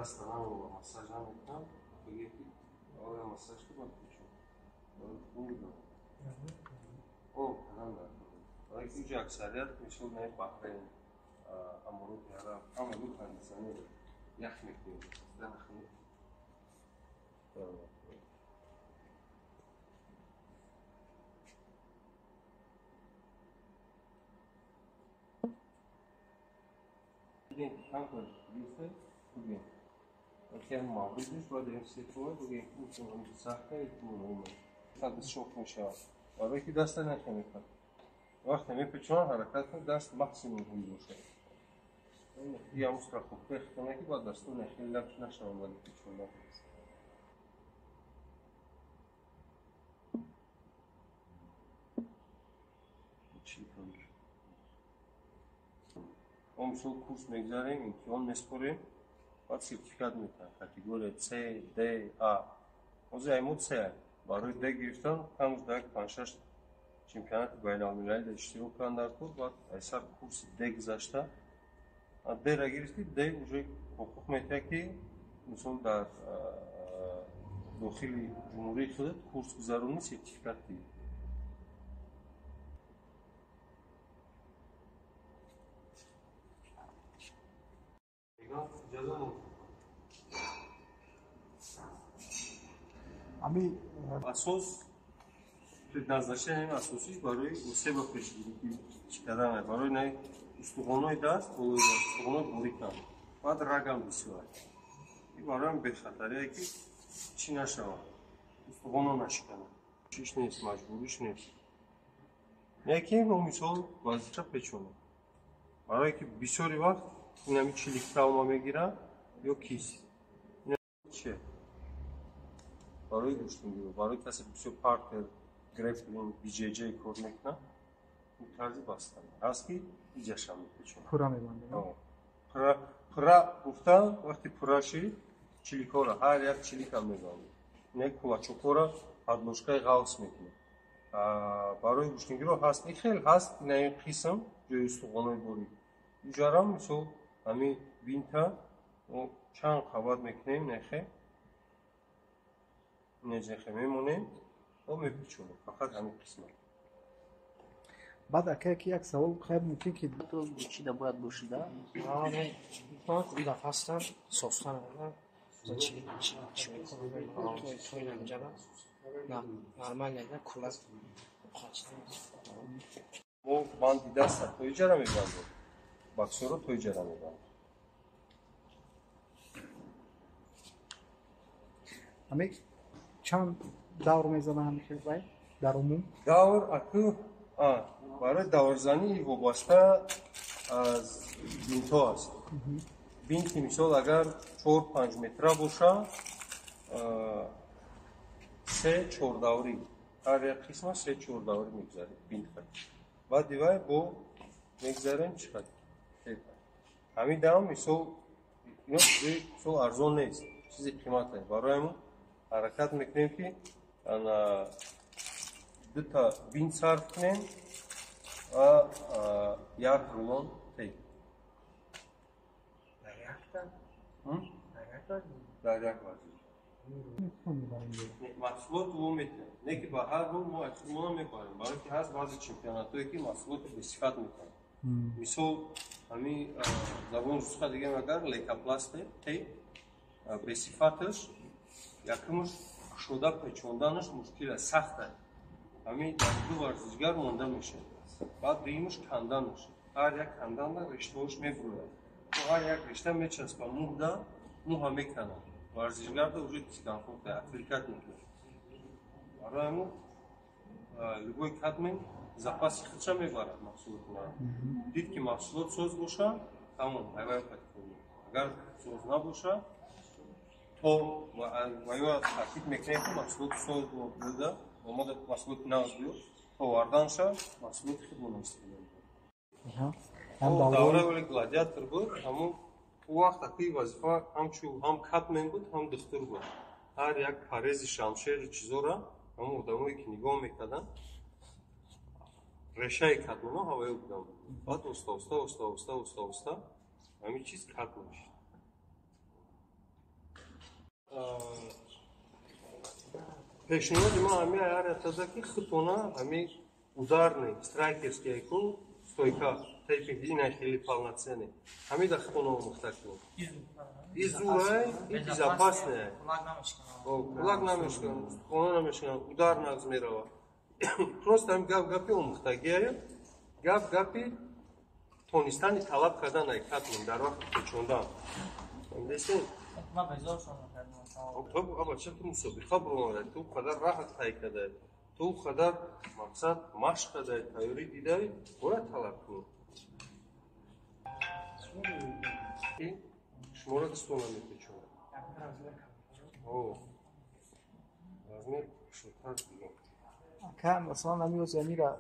دستان و ماساژ هم میکنم بگید آره ماساژ که باید بچون خوب میدونم او کنم دارم برای که اینجا اکثریت میشه نه بحرین امروز یارم امروز هندسانی یخ میکنیم دن خیلی bugün kanka yüzde bugün Ülkenin mağduruyuz, burada hepsi var, bugün bu sahte eğitimini olmalı. Tabii çok meşhur. Oradaki dersler ne kadar? Vakti mi peçon harekatı ders maksimum uyuşuyor. Ya mutlaka demek ki bu dersler ne kadar naşanlar peçonlar. Om sol kurs megzarim ki on mesporim. Bak sertifikat میکنن کاتگوری C, D, A. اوضاع ایمود C. برای D گرفتن همون داک 5-6 چمپیونات بین‌المللی اشتراک کردن در کورس بعد اثر کورس D گذاشته. D را گرفتی D уже حقوق میده که مثلا در داخل جمهوری خودت کورس گذرانی سرتیفیکات دی. Ami Asos предназначение асосиш барои усеба пешгирӣ кардане барои не устухонои даст устухонои борикан баъд рагам бисёр барои бехатарие ки чӣ нашавад устухоно нашиканад чиш нест маҷбуриш нест яке мисол вазифа печона барое ки бисёри вақт инами чилик травма мегирад ё кис че برای گوشتنگی برای کسی بسیار پارتر گرفتن BJJ کار میکنه مترزی باستن هست که ایجاش هم میکنه پورا میبنده پورا گفتن وقتی پورا شی چلیکارا هر یک چلیک هم میبنده نه کلاشوکارا حدلوشکای غاوس میکنه برای گوشتنگی رو هست این خیلی هست نه این قسم جای استخوانای باری اینجارم مثل همین بینتا و چند قواد میکنیم نخه نجخه میمونیم و میپیچونیم فقط همین قسمت بعد اکی یک سوال خیلی ممکن که تو چی دا باید باشیده؟ آره من دفعه هستم سوستان هستم چی میکنم توی نمیجا نه نرمال نیده کلاس ما باندی دست توی جرا میبندیم باکسور رو توی جرا میبندیم امی چند دور میزنه همیشه باید در عموم دور اکو برای دورزنی وابسته از بینتا است بینتی مثال اگر 4-5 متر باشه 3-4 دوری هر یک قسمت 3-4 دوری میگذاریم بینت بعد دیوای با میگذاریم چقدر همین دام مثال اینو ارزان نیست چیزی قیمت نیست برایمون حرکت میکنیم که دو تا بین صرف کنیم و یک رولون تیپ در یک ورزش محصولات رو میتونیم نه که با هر رول ما اکسیمون میکنیم برای که هست بعضی چمپیونات هایی که محصولات به صفت میکنیم مثال همین زبان روسخه دیگه اگر لیکاپلاست تیپ به صفتش якумш шуда печонданаш мушкил аст сахт аст ҳамин дар ду варзишгар монда мешавад баъд дуюмаш канданаш ҳар як канданда риштаош мебурояд ҳар як ришта мечаспад мӯҳда мӯҳа меканад варзишгарда уже дискомфорт отвлекать мекунад барои ҳамин любой кадмен запаси худша мебарад маҳсулотро дид ки маҳсулот соз боша тамом айвай патикунӣ агар соз набоша то вайо таъкид мекунем ки маҳсулоти соз буда омода маҳсулоти нав биёд то варданша маҳсулоти худмон истифода мекунем давра вале гладиатор буд ҳамон вақт акои вазифа ҳам катмен буд ҳам духтур буд ҳар як парези шамшери чизора ҳамон одамое ки нигоҳ мекарданд решаи катмоно ҳавоё буданд баъд оста ҳамин чиз кат мешид пешниҳоди ман ҳамин аяр ятада ки хитона ҳамин ударни страйкерские ку стойка тайпи ина хели полноценный ҳамида хитона омӯхта кунем изурай и безопасная кулак намешканам хона намешканам удар нағз мерава просто ҳамин гап-гапи омӯхтагия гап-гапи тонистани талаб карданай катмин дар вақти печондан ча ту мусобиқа буромадай ту қадар раҳат тай кадай ту қадар мақсад машқ кадай тайёрӣ дидай бояд талаб кунӣ шуморо дистона мепечонад размер кушодтар дигам مثلا نمی‌وزه میره